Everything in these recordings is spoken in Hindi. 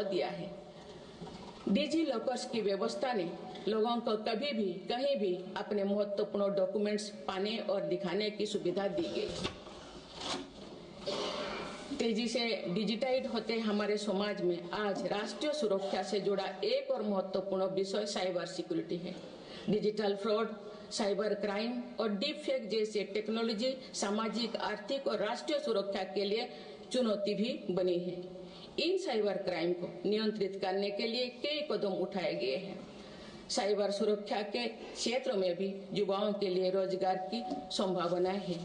दिया है। डिजी लॉकर्स की व्यवस्था ने लोगों को कभी भी कहीं भी अपने महत्वपूर्ण डॉक्यूमेंट्स पाने और दिखाने की सुविधा दी गई। तेजी से डिजिटाइज होते हमारे समाज में आज राष्ट्रीय सुरक्षा से जुड़ा एक और महत्वपूर्ण विषय साइबर सिक्योरिटी है। डिजिटल फ्रॉड, साइबर क्राइम और डीप फेक जैसे टेक्नोलॉजी सामाजिक, आर्थिक और राष्ट्रीय सुरक्षा के लिए चुनौती भी बनी है। इन साइबर क्राइम को नियंत्रित करने के लिए कई कदम उठाए गए हैं। साइबर सुरक्षा के क्षेत्र में भी युवाओं के लिए रोजगार की संभावना है।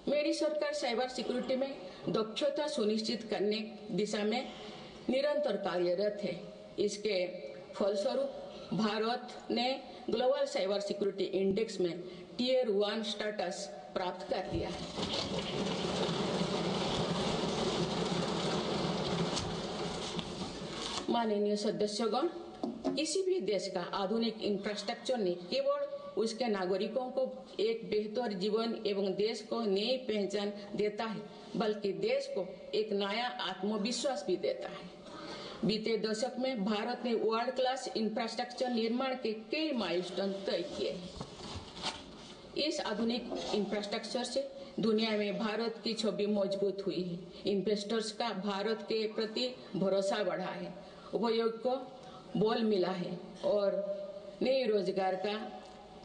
मेरी सरकार साइबर सिक्योरिटी में दक्षता सुनिश्चित करने दिशा में निरंतर कार्यरत है। इसके फलस्वरूप भारत ने ग्लोबल साइबर सिक्योरिटी इंडेक्स में टियर 1 स्टेटस प्राप्त कर लिया है। माननीय सदस्यगण, किसी भी देश का आधुनिक इंफ्रास्ट्रक्चर ने केवल उसके नागरिकों को एक बेहतर जीवन एवं देश को नई पहचान देता है, बल्कि देश को एक नया आत्मविश्वास भी देता है। बीते दशक में भारत ने वर्ल्ड क्लास इंफ्रास्ट्रक्चर निर्माण के कई माइलस्टोन तय किए हैं। इस आधुनिक इंफ्रास्ट्रक्चर से दुनिया में भारत की छवि मजबूत हुई है। इन्वेस्टर्स का भारत के प्रति भरोसा बढ़ा है, उपयोग को बल मिला है और नए रोजगार का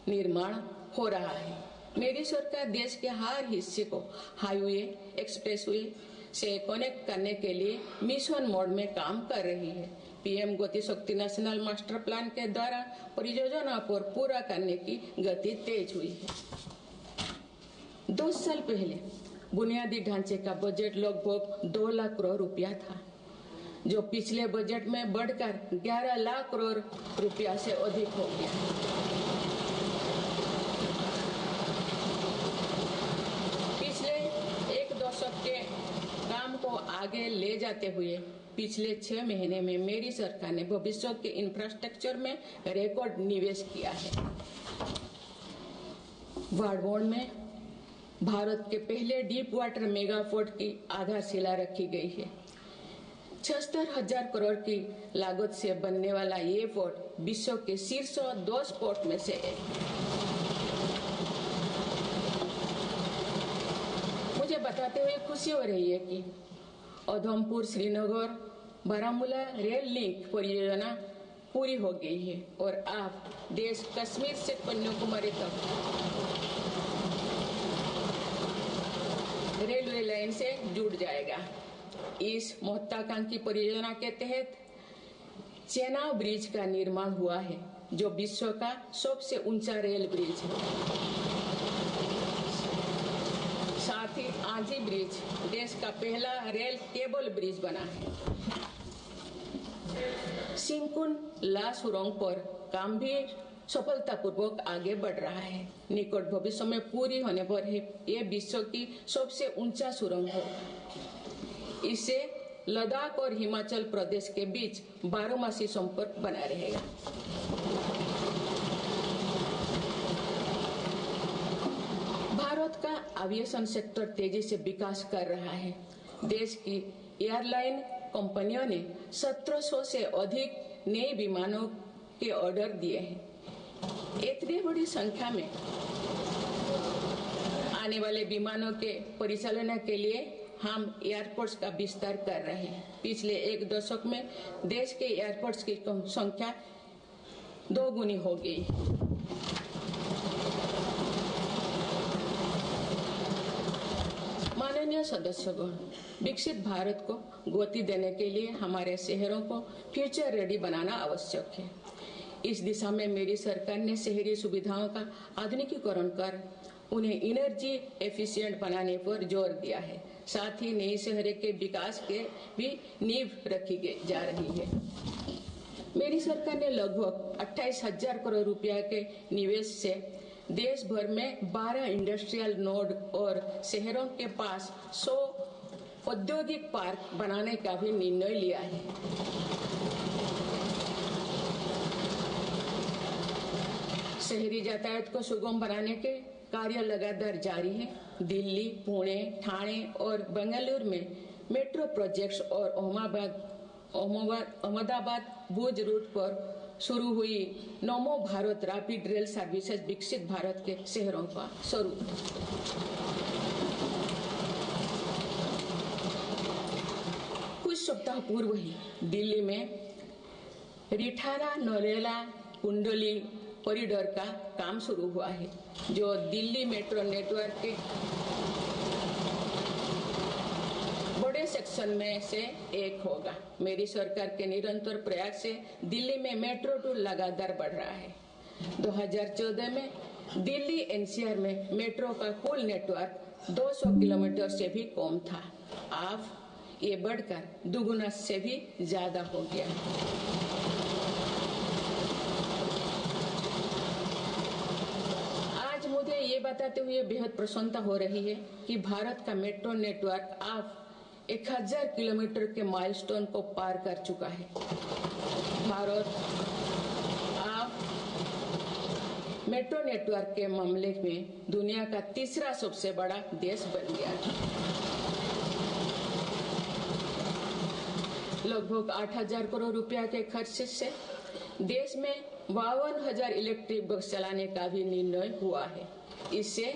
निर्माण हो रहा है। मेरी सरकार देश के हर हिस्से को हाईवे, एक्सप्रेसवे से कनेक्ट करने के लिए मिशन मोड में काम कर रही है। पीएम गति शक्ति नेशनल मास्टर प्लान के द्वारा परियोजना को पूरा करने की गति तेज हुई है। 2 साल पहले बुनियादी ढांचे का बजट लगभग 2 लाख करोड़ रुपया था, जो पिछले बजट में बढ़कर 11 लाख करोड़ रुपया से अधिक हो गया। पिछले एक दशक के काम को आगे ले जाते हुए पिछले 6 महीने में मेरी सरकार ने भविष्य के इंफ्रास्ट्रक्चर में रिकॉर्ड निवेश किया है। वाडवोन में भारत के पहले डीप वाटर मेगा पोर्ट की आधारशिला रखी गई है। 76,000 करोड़ की लागत से बनने वाला ये पोर्ट विश्व के शीर्ष 10 पोर्ट में से एक। मुझे बताते हुए खुशी हो रही है कि उधमपुर श्रीनगर बारामूला रेल लिंक परियोजना पूरी हो गई है और अब देश कश्मीर से कन्याकुमारी तक रेलवे लाइन से जुड़ जाएगा। इस महत्वाकांक्षी परियोजना के तहत चेनाब ब्रिज का निर्माण हुआ है, जो विश्व का सबसे ऊंचा रेल ब्रिज है। साथ ही आजी ब्रिज देश का पहला रेल केबल ब्रिज बना है। सिंकुन ला सुरंग पर काम भी सफलतापूर्वक आगे बढ़ रहा है। निकट भविष्य में पूरी होने पर यह विश्व की सबसे ऊंचा सुरंग होगा। इससे लद्दाख और हिमाचल प्रदेश के बीच 12मासी संपर्क बना रहेगा। भारत का एविएशन सेक्टर तेजी से विकास कर रहा है। देश की एयरलाइन कंपनियों ने 1700 से अधिक नए विमानों के ऑर्डर दिए हैं। इतनी बड़ी संख्या में आने वाले विमानों के परिचालन के लिए हम एयरपोर्ट्स का विस्तार कर रहे हैं। पिछले एक दशक में देश के एयरपोर्ट्स की संख्या 2 गुनी हो गई। माननीय सदस्यगण, विकसित भारत को गति देने के लिए हमारे शहरों को फ्यूचर रेडी बनाना आवश्यक है। इस दिशा में मेरी सरकार ने शहरी सुविधाओं का आधुनिकीकरण कर उन्हें एनर्जी एफिशिएंट बनाने पर जोर दिया है। साथ ही नई शहर के विकास के भी नींव रखी जा रही है। मेरी सरकार ने लगभग 28,000 करोड़ रुपया के निवेश से देश भर में 12 इंडस्ट्रियल नोड और शहरों के पास 100 औद्योगिक पार्क बनाने का भी निर्णय लिया है। शहरी यातायात को सुगम बनाने के कार्य लगातार जारी है। दिल्ली, पुणे, ठाणे और बेंगलुरु में मेट्रो प्रोजेक्ट्स और अहमदाबाद अहमदाबाद भुज रूट पर शुरू हुई नमो भारत रैपिड रेल सर्विसेज विकसित भारत के शहरों का स्वरूप। कुछ सप्ताह पूर्व ही दिल्ली में रिठारा नरेला कुंडली कॉरिडोर का काम शुरू हुआ है, जो दिल्ली मेट्रो नेटवर्क के बड़े सेक्शन में से एक होगा। मेरी सरकार के निरंतर प्रयास से दिल्ली में मेट्रो टूर लगातार बढ़ रहा है। 2014 में दिल्ली एनसीआर में मेट्रो का कुल नेटवर्क 200 किलोमीटर से भी कम था। अब ये बढ़कर दुगुना से भी ज्यादा हो गया है। आज मुझे ये बताते हुए बेहद प्रसन्नता हो रही है कि भारत का मेट्रो नेटवर्क अब 1000 किलोमीटर के माइलस्टोन को पार कर चुका है। भारत अब मेट्रो नेटवर्क के मामले में दुनिया का तीसरा सबसे बड़ा देश बन गया है। लगभग 8000 करोड़ रुपया के खर्च से देश में 52,000 इलेक्ट्रिक बस चलाने का भी निर्णय हुआ है। इससे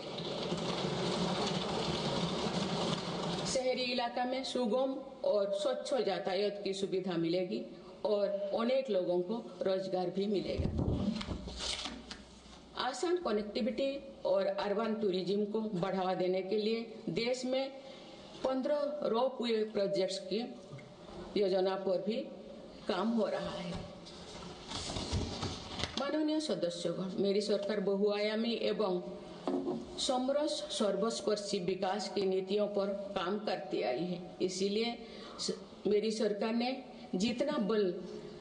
शहरी इलाका में सुगम और स्वच्छ यातायात की सुविधा मिलेगी और अनेक लोगों को रोजगार भी मिलेगा। आसान कनेक्टिविटी और अर्बन टूरिज्म को बढ़ावा देने के लिए देश में 15 रोपवे प्रोजेक्ट्स की योजना पर भी काम हो रहा है। माननीय सदस्यगण, मेरी सरकार बहुआयामी एवं समरस सर्वस्पर्शी विकास की नीतियों पर काम करती आई है। इसीलिए मेरी सरकार ने जितना बल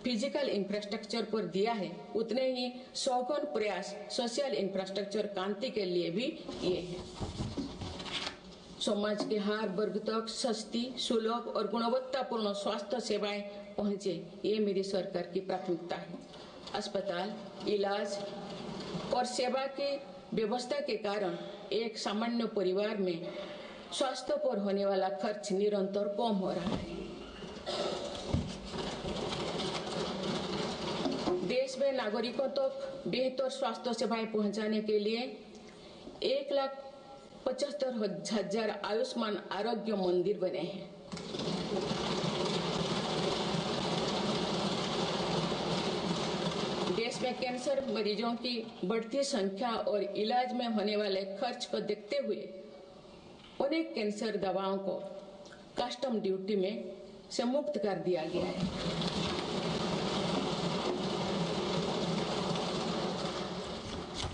फिजिकल इंफ्रास्ट्रक्चर पर दिया है, उतने ही सघन प्रयास सोशल इंफ्रास्ट्रक्चर क्रांति के लिए भी किए हैं। समाज के हर वर्ग तक सस्ती, सुलभ और गुणवत्तापूर्ण स्वास्थ्य सेवाएं पहुंचे, ये मेरी सरकार की प्राथमिकता है। अस्पताल, इलाज और सेवा की व्यवस्था के कारण एक सामान्य परिवार में स्वास्थ्य पर होने वाला खर्च निरंतर कम हो रहा है। देश में नागरिकों तक बेहतर स्वास्थ्य सेवाएं पहुंचाने के लिए 1,75,000 आयुष्मान आरोग्य मंदिर बने हैं। देश में कैंसर मरीजों की बढ़ती संख्या और इलाज में होने वाले खर्च को देखते हुए अनेक कैंसर दवाओं को कस्टम ड्यूटी में से मुक्त कर दिया गया है।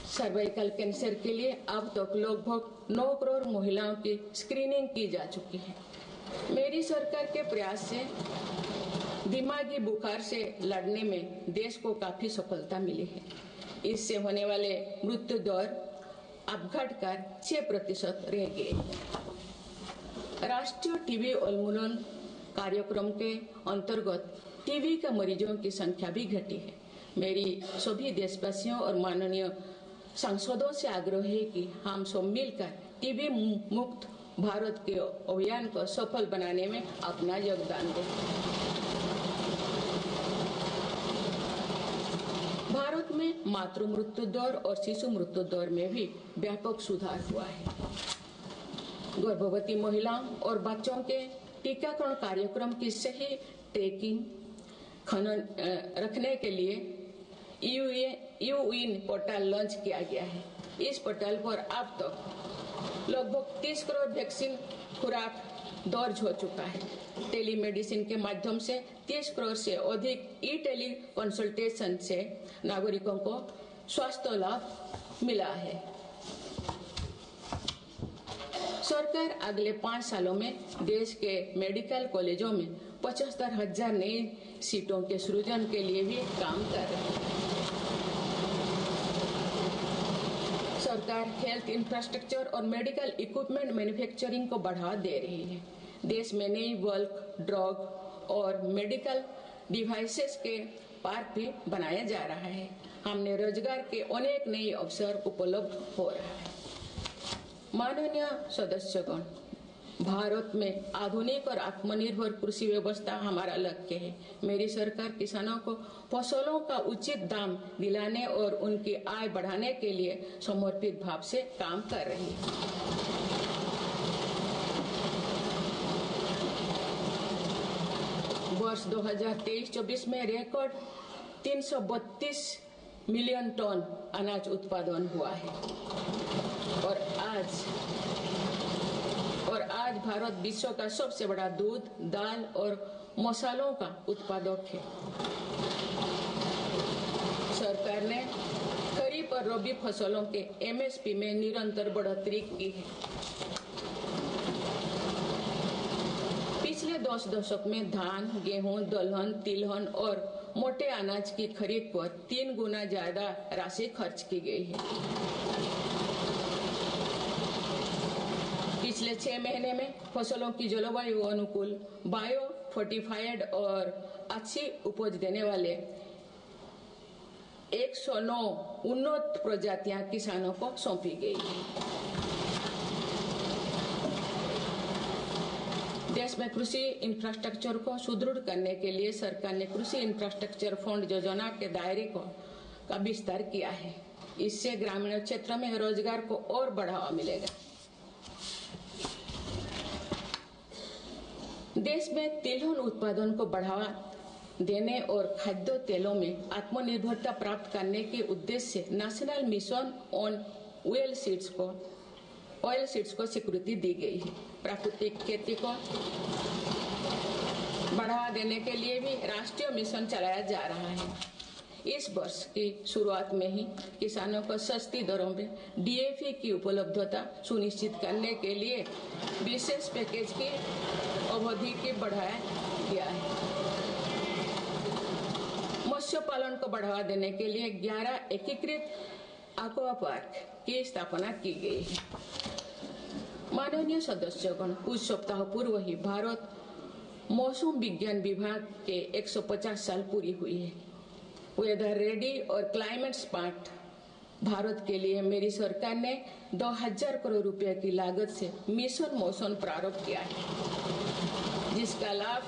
सर्वाइकल कैंसर के लिए अब तक लगभग 9 करोड़ महिलाओं की स्क्रीनिंग की जा चुकी है। मेरी सरकार के प्रयास से दिमागी बुखार से लड़ने में देश को काफी सफलता मिली है। इससे होने वाले मृत्यु दर अब घटकर 6% रह गए। राष्ट्रीय टीबी उन्मूलन कार्यक्रम के अंतर्गत टीबी के मरीजों की संख्या भी घटी है। मेरी सभी देशवासियों और माननीय सांसदों से आग्रह है कि हम सब मिलकर टीबी मुक्त भारत के अभियान को सफल बनाने में अपना योगदान दें। भारत में मातृ मृत्यु दर और शिशु मृत्यु दर में भी व्यापक सुधार हुआ है। गर्भवती महिलाओं और बच्चों के टीकाकरण कार्यक्रम की सही ट्रैकिंग रखने के लिए यूइन पोर्टल लॉन्च किया गया है। इस पोर्टल पर अब तक लगभग 30 करोड़ वैक्सीन खुराक दर्ज हो चुका है। टेलीमेडिसिन के माध्यम से 30 करोड़ से अधिक ई टेली कंसल्टेशन से नागरिकों को स्वास्थ्य लाभ मिला है। सरकार अगले 5 सालों में देश के मेडिकल कॉलेजों में 75,000 नई सीटों के सृजन के लिए भी काम कर रही है। सरकार हेल्थ इंफ्रास्ट्रक्चर और मेडिकल इक्विपमेंट मैन्युफैक्चरिंग को बढ़ावा दे रही है। देश में नई बल्क ड्रग और मेडिकल डिवाइसेस के पार्क भी बनाया जा रहा है। हमने रोजगार के अनेक नए अवसर उपलब्ध हो रहा है। माननीय सदस्यगण, भारत में आधुनिक और आत्मनिर्भर कृषि व्यवस्था हमारा लक्ष्य है। मेरी सरकार किसानों को फसलों का उचित दाम दिलाने और उनकी आय बढ़ाने के लिए समर्पित भाव से काम कर रही है। वर्ष 2023-24 में रिकॉर्ड 332 मिलियन टन अनाज उत्पादन हुआ है और आज भारत विश्व का सबसे बड़ा दूध, दाल और मसालों का उत्पादक है। सरकार ने खरीफ और रबी फसलों के एमएसपी में निरंतर बढ़ोतरी की है। पिछले 10 दशक में धान, गेहूं, दलहन, तिलहन और मोटे अनाज की खरीद पर 3 गुना ज्यादा राशि खर्च की गई है। पिछले 6 महीने में फसलों की जलवायु अनुकूल, बायो फोर्टिफाइड और अच्छी उपज देने वाले 109 उन्नत प्रजातियां किसानों को सौंपी गई है। देश में कृषि इंफ्रास्ट्रक्चर को सुदृढ़ करने के लिए सरकार ने कृषि इंफ्रास्ट्रक्चर फंड योजना के दायरे का विस्तार किया है। इससे ग्रामीण क्षेत्र में रोजगार को और बढ़ावा मिलेगा। देश में तिलहन उत्पादन को बढ़ावा देने और खाद्य तेलों में आत्मनिर्भरता प्राप्त करने के उद्देश्य से national mission on oil seeds को स्वीकृति दी गई है। प्राकृतिक खेती को बढ़ावा देने के लिए भी राष्ट्रीय मिशन चलाया जा रहा है। इस वर्ष की शुरुआत में ही किसानों को सस्ती दरों में डीएपी की उपलब्धता सुनिश्चित करने के लिए विशेष पैकेज की अवधि की बढ़ाया गया है। मत्स्य पालन को बढ़ावा देने के लिए 11 एकीकृत एक्वा पार्क की स्थापना की गई है। माननीय सदस्यगण, कुछ सप्ताह पूर्व ही भारत मौसम विज्ञान विभाग के 150 साल पूरी हुई है। वेदर रेडी और क्लाइमेट स्मार्ट भारत के लिए मेरी सरकार ने 2000 करोड़ रुपए की लागत से मिशन मौसम प्रारंभ किया है, जिसका लाभ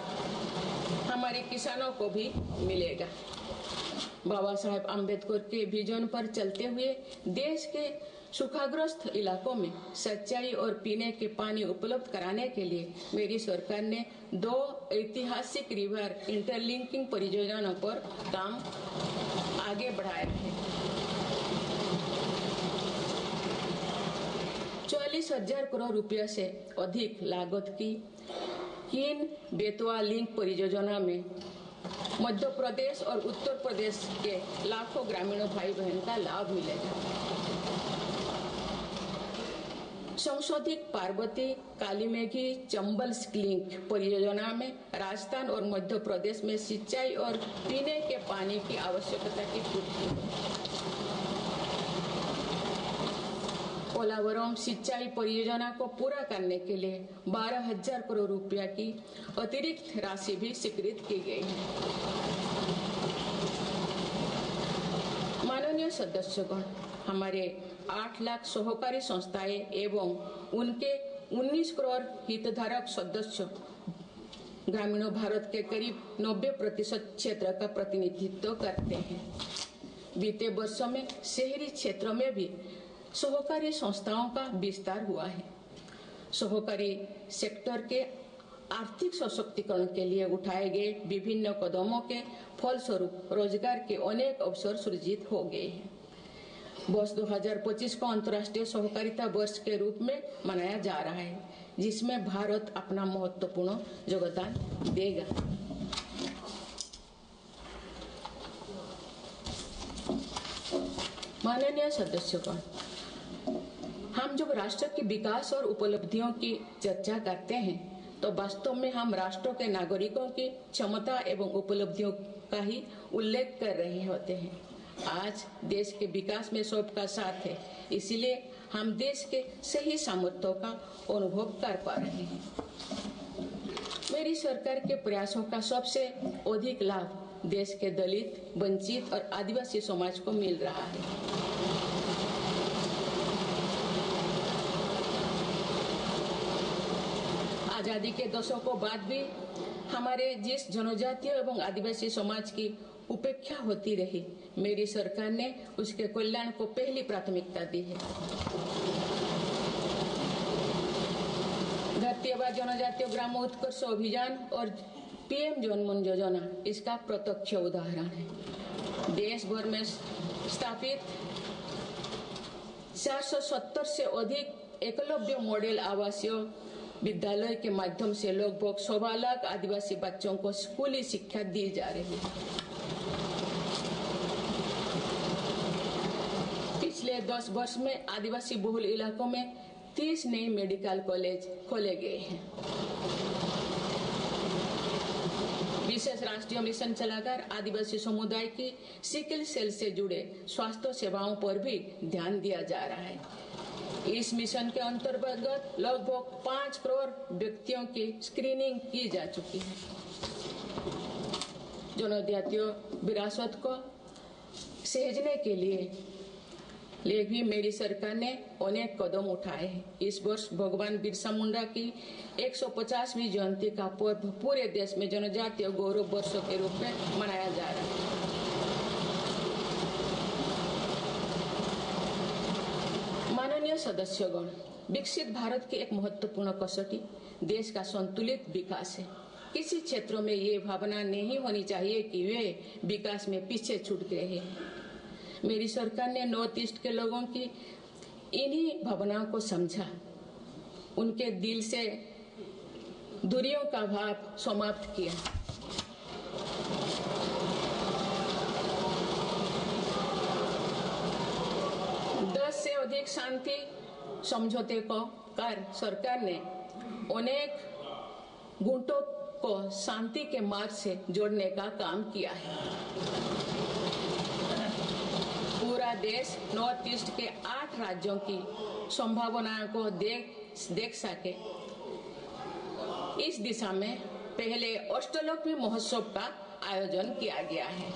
हमारे किसानों को भी मिलेगा। बाबा साहेब आम्बेडकर के विजन पर चलते हुए देश के सूखाग्रस्त इलाकों में सिंचाई और पीने के पानी उपलब्ध कराने के लिए मेरी सरकार ने 2 ऐतिहासिक रिवर इंटरलिंकिंग परियोजनाओं पर काम आगे बढ़ाया है। 44,000 करोड़ रुपये से अधिक लागत की कीन बेतवा लिंक परियोजना में मध्य प्रदेश और उत्तर प्रदेश के लाखों ग्रामीण भाई बहन का लाभ मिलेगा। संशोधित पार्वती कालीमेघी चंबल लिंक परियोजना में राजस्थान और मध्य प्रदेश में सिंचाई और पीने के पानी की आवश्यकता की पूर्ति। पोलावरम सिंचाई परियोजना को पूरा करने के लिए 12,000 करोड़ रुपया की अतिरिक्त राशि भी स्वीकृत की गई है। माननीय सदस्यगण, हमारे 8 लाख सहकारी संस्थाएं एवं उनके 19 करोड़ हितधारक सदस्य ग्रामीण भारत के करीब 90% क्षेत्र का प्रतिनिधित्व करते हैं। बीते वर्षों में शहरी क्षेत्रों में भी सहकारी संस्थाओं का विस्तार हुआ है। सहकारी सेक्टर के आर्थिक सशक्तिकरण के लिए उठाए गए विभिन्न कदमों के फलस्वरूप रोजगार के अनेक अवसर सृजित हो गए हैं। वर्ष 2025 को अंतर्राष्ट्रीय सहकारिता वर्ष के रूप में मनाया जा रहा है, जिसमें भारत अपना महत्वपूर्ण योगदान देगा। माननीय सदस्यगण, हम जब राष्ट्र के विकास और उपलब्धियों की चर्चा करते हैं तो वास्तव में हम राष्ट्र के नागरिकों की क्षमता एवं उपलब्धियों का ही उल्लेख कर रहे होते हैं। आज देश के विकास में सबका साथ है, इसलिए हम देश के सही सामर्थ्यों का अनुभव कर पा रहे हैं। मेरी सरकार के प्रयासों का सबसे अधिक लाभ देश के दलित, वंचित और आदिवासी समाज को मिल रहा है। आजादी के दशकों बाद भी हमारे जिस जनजातीय एवं आदिवासी समाज की उपेक्षा होती रही, मेरी सरकार ने उसके कल्याण को पहली प्राथमिकता दी है। धरती आबा जनजातीय ग्राम उत्कर्ष अभियान और पीएम जनमन योजना इसका प्रत्यक्ष उदाहरण है। देश भर में स्थापित 470 से अधिक एकलव्य मॉडल आवासीय विद्यालय के माध्यम से लगभग 1.25 लाख आदिवासी बच्चों को स्कूली शिक्षा दी जा रही है। पिछले 10 वर्ष में आदिवासी बहुल इलाकों में 30 नए मेडिकल कॉलेज खोले गए हैं। विशेष राष्ट्रीय मिशन चलाकर आदिवासी समुदाय की सिकल सेल से जुड़े स्वास्थ्य सेवाओं पर भी ध्यान दिया जा रहा है। इस मिशन के अंतर्गत लगभग 5 करोड़ व्यक्तियों की स्क्रीनिंग की जा चुकी है। जनजातीय विरासत को सहेजने के लिए भी मेरी सरकार ने अनेक कदम उठाए हैं। इस वर्ष भगवान बिरसा मुंडा की 150वीं जयंती का पर्व पूरे देश में जनजातीय गौरव वर्ष के रूप में मनाया जा रहा है। माननीय सदस्यगण, विकसित भारत की एक महत्वपूर्ण कसौटी देश का संतुलित विकास है। किसी क्षेत्रों में ये भावना नहीं होनी चाहिए कि वे विकास में पीछे छूट गए हैं। मेरी सरकार ने नॉर्थ ईस्ट के लोगों की इन्हीं भावनाओं को समझा, उनके दिल से दूरियों का भाव समाप्त किया। दस से अधिक शांति समझौते को कर सरकार ने अनेक गुटों को शांति के मार्ग से जोड़ने का काम किया है। पूरा देश नॉर्थ ईस्ट के 8 राज्यों की संभावनाओं को देख सके, इस दिशा में पहले अष्टलोक महोत्सव का आयोजन किया गया है।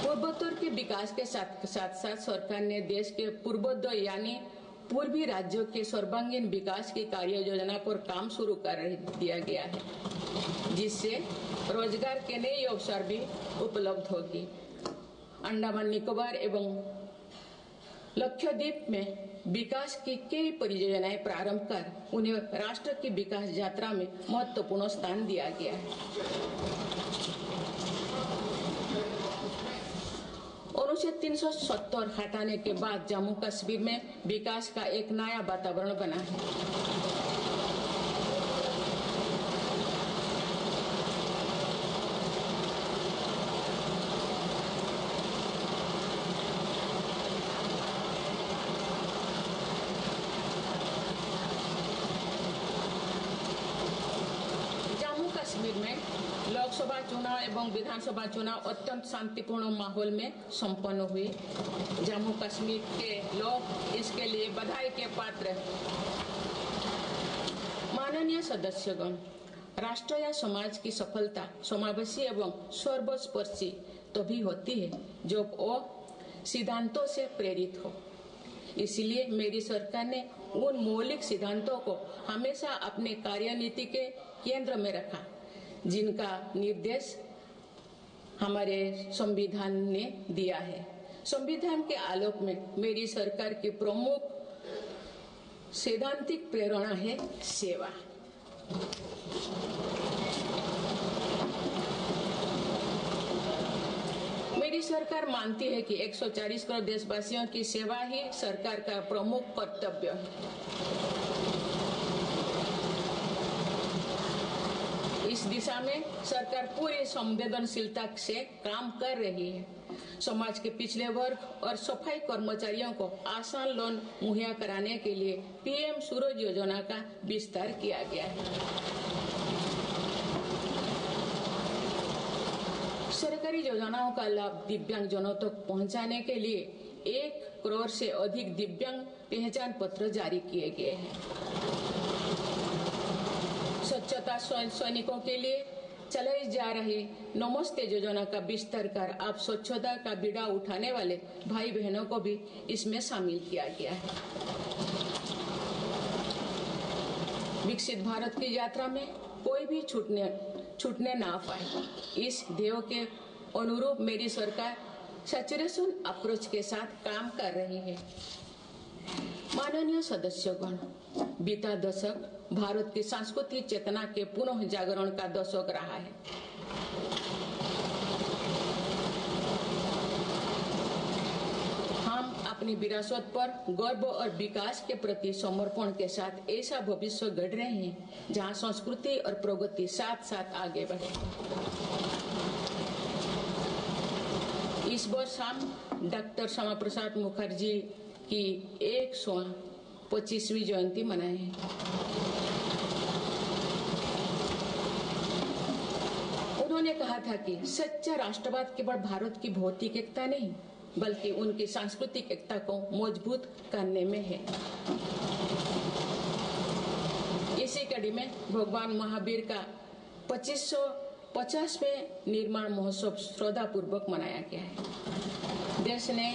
पूर्वोत्तर के विकास के साथ साथ सरकार ने देश के पूर्वोत्तर यानी पूर्वी राज्यों के सर्वांगीण विकास की कार्य योजना पर काम शुरू कर दिया गया है, जिससे रोजगार के नए अवसर भी उपलब्ध होगी। अंडमान निकोबार एवं लक्षद्वीप में विकास की कई परियोजनाएं प्रारंभ कर उन्हें राष्ट्र की विकास यात्रा में महत्वपूर्ण स्थान दिया गया है। अनुच्छेद 370 हटाने के बाद जम्मू कश्मीर में विकास का एक नया वातावरण बना है। लोकसभा चुनाव एवं विधानसभा चुनाव अत्यंत शांतिपूर्ण माहौल में संपन्न हुए। जम्मू कश्मीर के लोग इसके लिए बधाई के पात्र हैं। माननीय सदस्यगण, राष्ट्र या समाज की सफलता समावेशी एवं सर्वस्पर्शी तभी होती है जब वो सिद्धांतों से प्रेरित हो। इसलिए मेरी सरकार ने उन मौलिक सिद्धांतों को हमेशा अपने कार्यनीति के केंद्र में रखा, जिनका निर्देश हमारे संविधान ने दिया है। संविधान के आलोक में मेरी सरकार की प्रमुख सैद्धांतिक प्रेरणा है सेवा। मेरी सरकार मानती है कि 140 करोड़ देशवासियों की सेवा ही सरकार का प्रमुख कर्तव्य है। इस दिशा में सरकार पूरी संवेदनशीलता से काम कर रही है। समाज के पिछड़े वर्ग और सफाई कर्मचारियों को आसान लोन मुहैया कराने के लिए पीएम सूरज योजना का विस्तार किया गया है। सरकारी योजनाओं का लाभ दिव्यांगजनों तक पहुंचाने के लिए 1 करोड़ से अधिक दिव्यांग पहचान पत्र जारी किए गए हैं। स्वच्छता सैनिकों के लिए चलाई जा रही नमस्ते योजना का विस्तार कर आप स्वच्छता का बीड़ा उठाने वाले भाई बहनों को भी इसमें शामिल किया गया है। विकसित भारत की यात्रा में कोई भी छूटने ना पाए, इस ध्येय के अनुरूप मेरी सरकार सैचुरेशन अप्रोच के साथ काम कर रही है। माननीय सदस्यगण, बीता दशक भारत की सांस्कृतिक चेतना के पुनः जागरण का दशक रहा है। हम अपनी विरासत पर गर्व और विकास के प्रति समर्पण के साथ ऐसा भविष्य गढ़ रहे हैं जहां संस्कृति और प्रगति साथ साथ आगे बढ़े। इस वर्ष हम डॉक्टर श्यामा प्रसाद मुखर्जी की 125वीं जयंती मनाए हैं। उन्होंने कहा था कि सच्चा राष्ट्रवाद केवल भारत की भौतिक एकता नहीं बल्कि उनकी सांस्कृतिक एकता को मजबूत करने में है। इसी कड़ी में भगवान महावीर का 2550वें निर्माण महोत्सव श्रद्धापूर्वक मनाया गया है। देश ने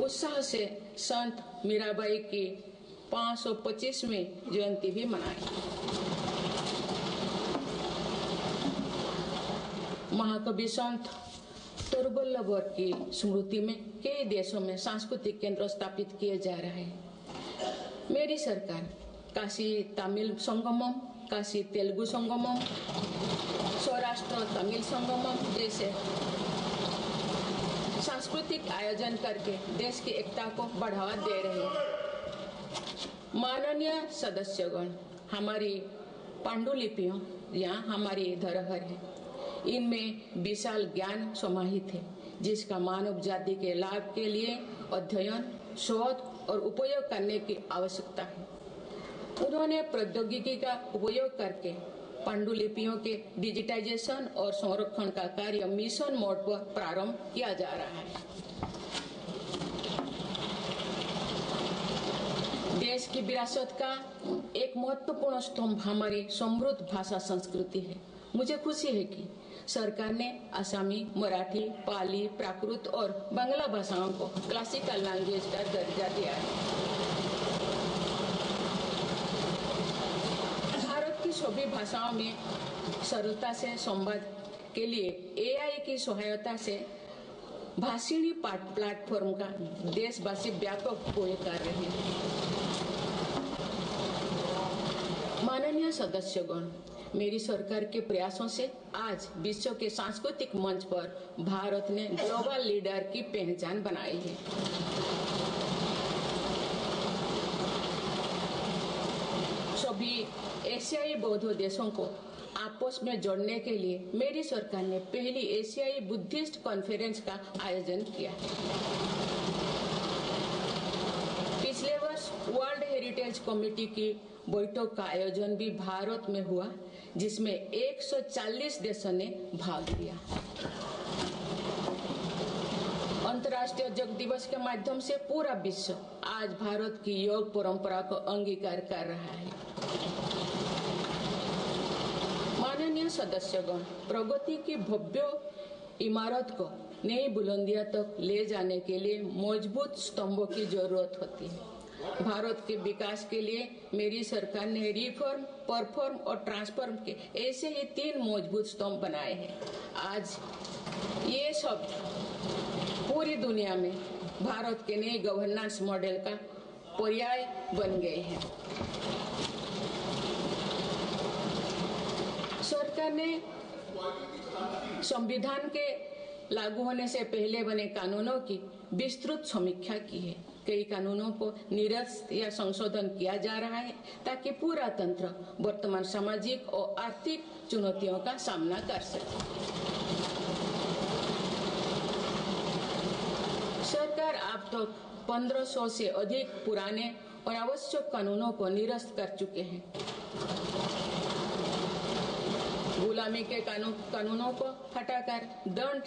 उत्साह से संत मीराबाई की 525वीं जयंती भी मनाई। महाकवि संत तरुवल्लभ की स्मृति में कई देशों में सांस्कृतिक केंद्र स्थापित किए जा रहे हैं। मेरी सरकार काशी तमिल संगमम, काशी तेलुगु संगमम, सौराष्ट्र तमिल संगमम जैसे सांस्कृतिक आयोजन करके देश की एकता को बढ़ावा दे रहे हैं। माननीय सदस्यगण, हमारी पांडुलिपियां यहाँ हमारी धरोहर है। इनमें विशाल ज्ञान समाहित है जिसका मानव जाति के लाभ के लिए अध्ययन, शोध और उपयोग करने की आवश्यकता है। उन्होंने प्रौद्योगिकी का उपयोग करके पांडुलिपियों के डिजिटाइजेशन और संरक्षण का कार्य मिशन मोड पर प्रारंभ किया जा रहा है। देश की विरासत का एक महत्वपूर्ण स्तंभ हमारी समृद्ध भाषा संस्कृति है। मुझे खुशी है कि सरकार ने असमी, मराठी, पाली, प्राकृत और बांग्ला भाषाओं को क्लासिकल लैंग्वेज का दर्जा दिया है। भारत की सभी भाषाओं में सरलता से संवाद के लिए AI की सहायता से भाषिणी प्लेटफॉर्म का देशवासी व्यापक उपयोग कर रहे हैं। माननीय सदस्यगण, मेरी सरकार के प्रयासों से आज विश्व के सांस्कृतिक मंच पर भारत ने ग्लोबल लीडर की पहचान बनाई है। सभी एशियाई बौद्ध देशों को आपस में जोड़ने के लिए मेरी सरकार ने पहली एशियाई बुद्धिस्ट कॉन्फ्रेंस का आयोजन किया। पिछले वर्ष वर्ल्ड हेरिटेज कमेटी की बैठक का आयोजन भी भारत में हुआ जिसमें 140 देशों ने भाग लिया। अंतर्राष्ट्रीय योग दिवस के माध्यम से पूरा विश्व आज भारत की योग परंपरा को अंगीकार कर रहा है। माननीय सदस्यगण, प्रगति की भव्य इमारत को नई बुलंदियों तक ले जाने के लिए मजबूत स्तंभों की जरूरत होती है। भारत के विकास के लिए मेरी सरकार ने रिफॉर्म, परफॉर्म और ट्रांसफॉर्म के ऐसे ही 3 मजबूत स्तंभ बनाए हैं। आज ये सब पूरी दुनिया में भारत के नए गवर्नेंस मॉडल का पर्याय बन गए हैं। सरकार ने संविधान के लागू होने से पहले बने कानूनों की विस्तृत समीक्षा की है। कई कानूनों को निरस्त या संशोधन किया जा रहा है ताकि पूरा तंत्र वर्तमान सामाजिक और आर्थिक चुनौतियों का सामना कर सके। सरकार अब तक 1500 से अधिक पुराने और आवश्यक कानूनों को निरस्त कर चुके हैं। गुलामी के कानूनों को हटाकर दंड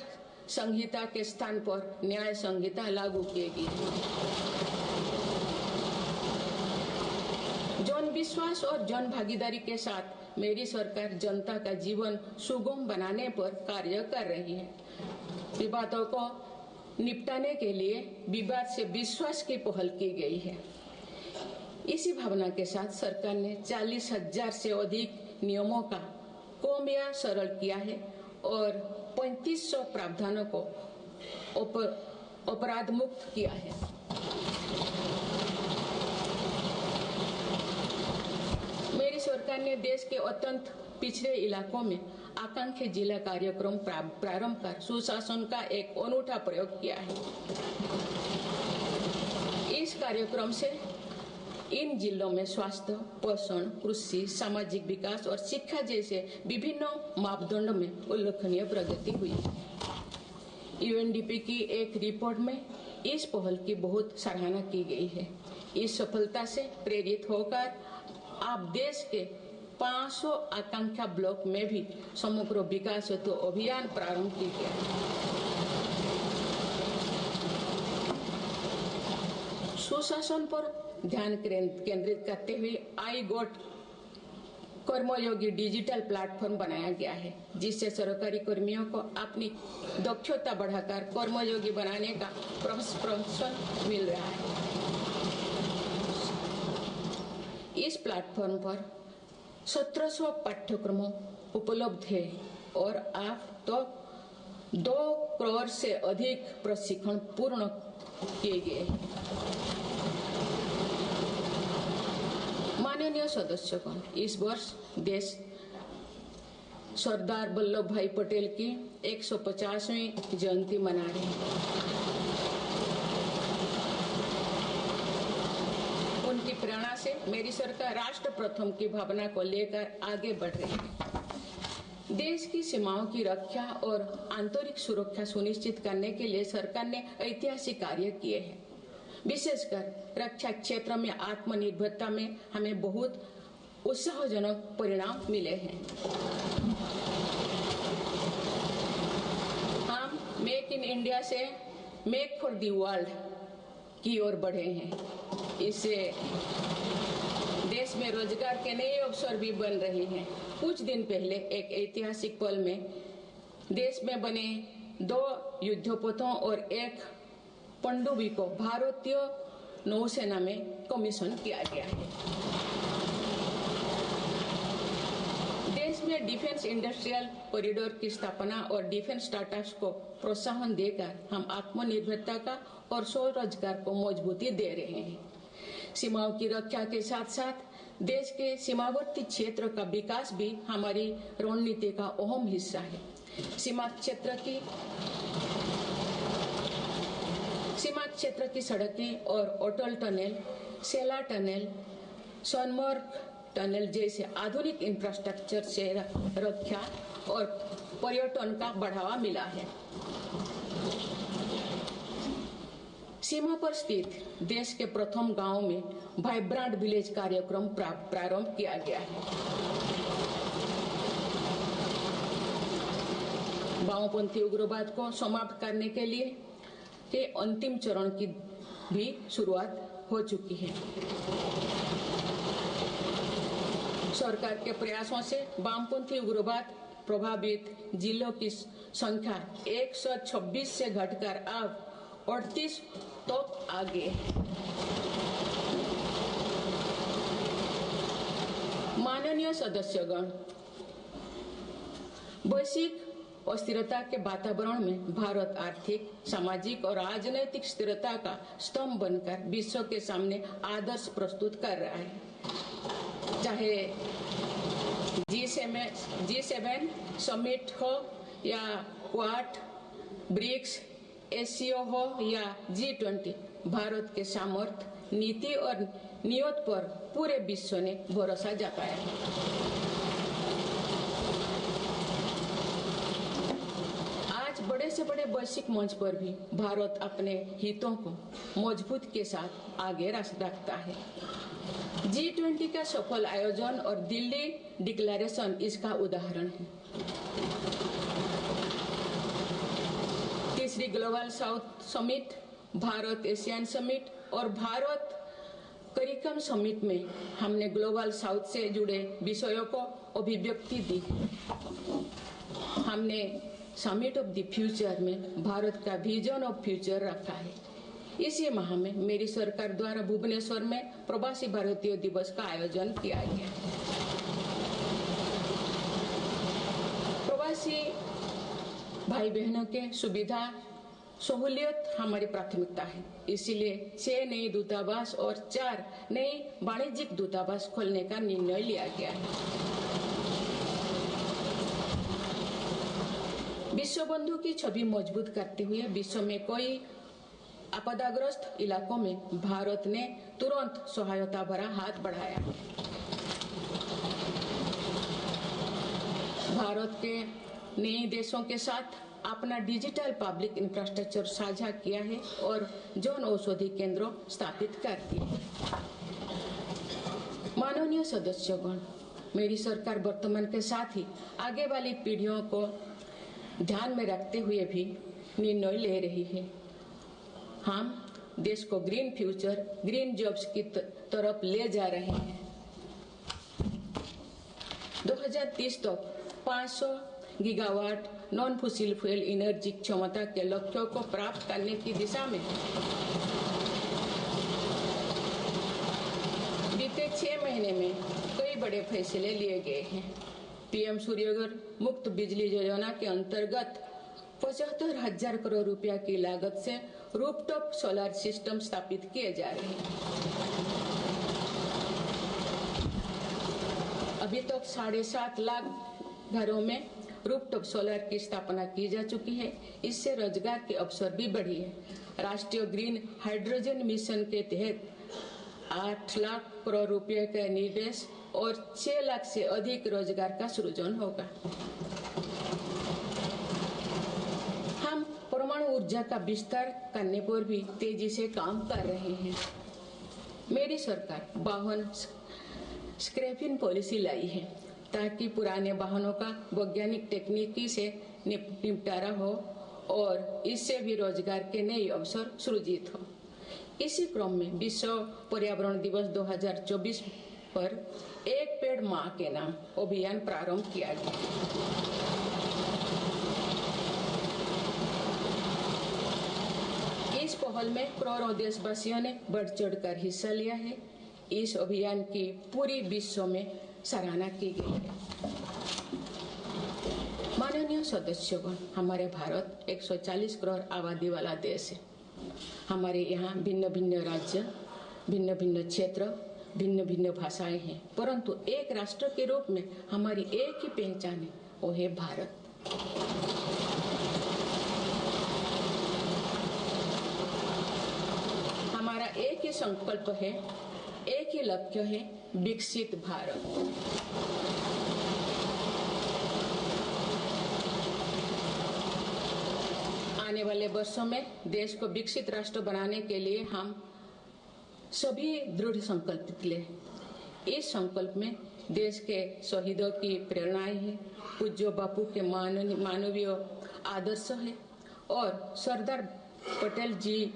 संहिता के स्थान पर न्याय संहिता लागू किएगी। जन विश्वास और जन भागीदारी के साथ मेरी सरकार जनता का जीवन सुगम बनाने पर कार्य कर रही है। विवादों को निपटाने के लिए विवाद से विश्वास की पहल की गई है। इसी भावना के साथ सरकार ने 40,000 से अधिक नियमों का कम या सरल किया है और 3500 प्रावधानों को अपराध मुक्त किया है। मेरी सरकार ने देश के अत्यंत पिछड़े इलाकों में आकांक्षी जिला कार्यक्रम प्रारंभ कर सुशासन का एक अनूठा प्रयोग किया है। इस कार्यक्रम से इन जिलों में स्वास्थ्य, पोषण, कृषि, सामाजिक विकास और शिक्षा जैसे विभिन्न मापदंडों में उल्लेखनीय प्रगति हुई। यूएनडीपी की एक रिपोर्ट में इस पहल की बहुत सराहना की गई है। इस सफलता से प्रेरित होकर आप देश के 500 आकांक्षा ब्लॉक में भी समग्र विकास हेतु अभियान प्रारंभ किया गया है। सुशासन पर ध्यान केंद्रित करते हुए आई गोट कर्मयोगी डिजिटल प्लेटफॉर्म बनाया गया है, जिससे सरकारी कर्मियों को अपनी दक्षता बढ़ाकर कर्मयोगी बनाने का प्रशिक्षण मिल रहा है। इस प्लेटफॉर्म पर 1700 पाठ्यक्रमों उपलब्ध है और अब तो 2 करोड़ से अधिक प्रशिक्षण पूर्ण किए गए। माननीय सदस्यगण, इस वर्ष देश सरदार वल्लभ भाई पटेल की 150वीं जयंती मना रहे हैं। उनकी प्रेरणा से मेरी सरकार राष्ट्र प्रथम की भावना को लेकर आगे बढ़ रही है। देश की सीमाओं की रक्षा और आंतरिक सुरक्षा सुनिश्चित करने के लिए सरकार ने ऐतिहासिक कार्य किए हैं। विशेषकर रक्षा क्षेत्र में आत्मनिर्भरता में हमें बहुत उत्साहजनक परिणाम मिले हैं। हम मेक इन इंडिया से मेक फॉर द वर्ल्ड की ओर बढ़े हैं। इससे देश में रोजगार के नए अवसर भी बन रहे हैं। कुछ दिन पहले एक ऐतिहासिक पल में देश में बने 2 युद्धपोतों और एक पनडुब्बी को भारतीय नौसेना में कमीशन किया गया है। देश में डिफेंस इंडस्ट्रियल कॉरिडोर की स्थापना और डिफेंस स्टार्टअप्स को प्रोत्साहन देकर हम आत्मनिर्भरता का और स्वरोजगार को मजबूती दे रहे हैं। सीमाओं की रक्षा के साथ साथ देश के सीमावर्ती क्षेत्र का विकास भी हमारी रणनीति का अहम हिस्सा है। सीमा क्षेत्र की सड़कें और अटल टनल, सेला टनल, सोनमार्ग टनल जैसे आधुनिक इंफ्रास्ट्रक्चर से रक्षा और पर्यटन का बढ़ावा मिला है। सीमा पर स्थित देश के प्रथम गांव में वाइब्रेंट विलेज कार्यक्रम प्रारंभ किया गया है। वामपंथी उग्रवाद को समाप्त करने के लिए के अंतिम चरण की भी शुरुआत हो चुकी है। सरकार के प्रयासों से वामपंथी उग्रवाद प्रभावित जिलों की संख्या 126 से घटकर अब 38 तक आ गई है। माननीय सदस्यगण, वैश्विक अस्थिरता के वातावरण में भारत आर्थिक, सामाजिक और राजनीतिक स्थिरता का स्तंभ बनकर विश्व के सामने आदर्श प्रस्तुत कर रहा है। चाहे G7 समिट हो या क्वाड, ब्रिक्स, एससीओ हो या G20, भारत के सामर्थ्य, नीति और नियत पर पूरे विश्व ने भरोसा जताया है। बड़े से बड़े वैश्विक मंच पर भी भारत अपने हितों को मजबूत के साथ आगे रखता है। G20 का सफल आयोजन और दिल्ली डिक्लेरेशन इसका उदाहरण है। तीसरी global south summit, Bharat Asian summit और भारत करिकम समिट में हमने ग्लोबल साउथ से जुड़े विषयों को अभिव्यक्ति दी। हमने समिट ऑफ द फ्यूचर में भारत का विजन ऑफ फ्यूचर रखा है। इसी माह में मेरी सरकार द्वारा भुवनेश्वर में प्रवासी भारतीय दिवस का आयोजन किया गया। प्रवासी भाई बहनों के सुविधा सहूलियत हमारी प्राथमिकता है, इसलिए 6 नए दूतावास और 4 नए वाणिज्यिक दूतावास खोलने का निर्णय लिया गया है। विश्व बंधु की छवि मजबूत करते हुए विश्व में कोई आपदाग्रस्त इलाकों में भारत ने तुरंत सहायता भरा हाथ बढ़ाया। भारत के नए देशों के साथ अपना डिजिटल पब्लिक इंफ्रास्ट्रक्चर साझा किया है और जन औषधि केंद्रों स्थापित कर दिए। माननीय सदस्यगण, मेरी सरकार वर्तमान के साथ ही आगे वाली पीढ़ियों को ध्यान में रखते हुए भी निर्णय ले रही है। हम देश को ग्रीन फ्यूचर, ग्रीन जॉब्स की तरफ ले जा रहे हैं। 2030 तक 500 gigawatt non fossil fuel energy क्षमता के लक्ष्यों को प्राप्त करने की दिशा में बीते 6 महीने में कई बड़े फैसले लिए गए हैं। पीएम सूर्यघर मुफ्त बिजली योजना के अंतर्गत 75,000 करोड़ रुपया की लागत से रूफटॉप सोलर सिस्टम स्थापित किए जा रहे हैं। अभी तक 7.5 लाख घरों में रूफटॉप सोलर की स्थापना की जा चुकी है। इससे रोजगार के अवसर भी बढ़ी है। राष्ट्रीय ग्रीन हाइड्रोजन मिशन के तहत 8 लाख करोड़ रुपए का निवेश और 6 लाख से अधिक रोजगार का सृजन होगा। हम परमाणु ऊर्जा का विस्तार करने पर भी तेजी से काम कर रहे हैं। मेरी सरकार वाहन स्क्रैपिंग पॉलिसी लाई है ताकि पुराने वाहनों का वैज्ञानिक तकनीकी से निपटारा हो और इससे भी रोजगार के नए अवसर सृजित हो। इसी क्रम में विश्व पर्यावरण दिवस 2024 पर एक पेड़ मां के नाम अभियान प्रारंभ किया गया। इस पहल में करोड़ों देशवासियों ने बढ़ चढ़कर हिस्सा लिया है। इस अभियान की पूरी विश्व में सराहना की गई है। माननीय सदस्यगण, हमारे भारत 140 करोड़ आबादी वाला देश है। हमारे यहाँ भिन्न भिन्न राज्य, भिन्न भिन्न क्षेत्र, भिन्न भिन्न भाषाएं हैं, परंतु एक राष्ट्र के रूप में हमारी एक ही पहचान है, वो है भारत। हमारा एक ही संकल्प है, एक ही लक्ष्य है, विकसित भारत। आने वाले वर्षों में देश को विकसित राष्ट्र बनाने के लिए हम सभी दृढ़ संकल्पित ले। इस संकल्प में देश के शहीदों की प्रेरणाएं हैं, पूज्य बापू के मानवीय आदर्श है और सरदार पटेल जी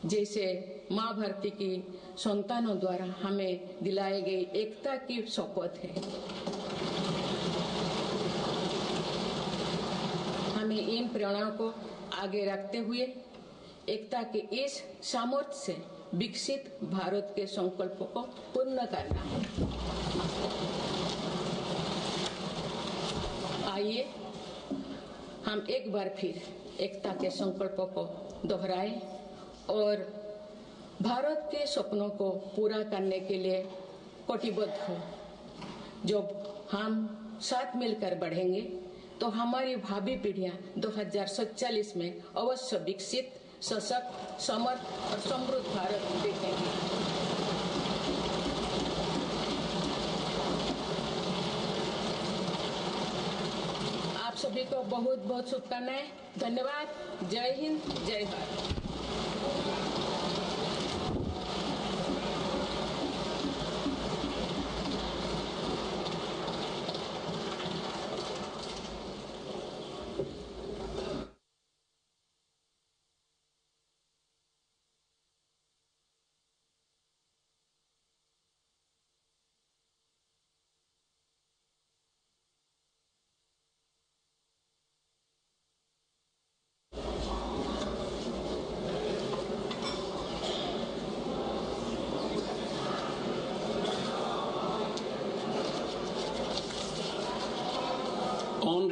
जैसे माँ भारती की संतानों द्वारा हमें दिलाए गए एकता की शपथ है। हमें इन प्रेरणाओं को आगे रखते हुए एकता के इस सामर्थ्य से विकसित भारत के संकल्पों को पूर्ण करना है। आइए हम एक बार फिर एकता के संकल्पों को दोहराएं और भारत के सपनों को पूरा करने के लिए कटिबद्ध हो। जब हम साथ मिलकर बढ़ेंगे तो हमारी भावी पीढ़ियां 2047 में अवश्य विकसित, सशक्त, समर्थ और समृद्ध भारत देखेंगे। आप सभी को बहुत बहुत शुभकामनाएं। धन्यवाद। जय हिंद, जय Bharat.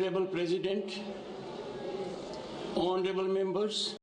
Honorable President, honorable members,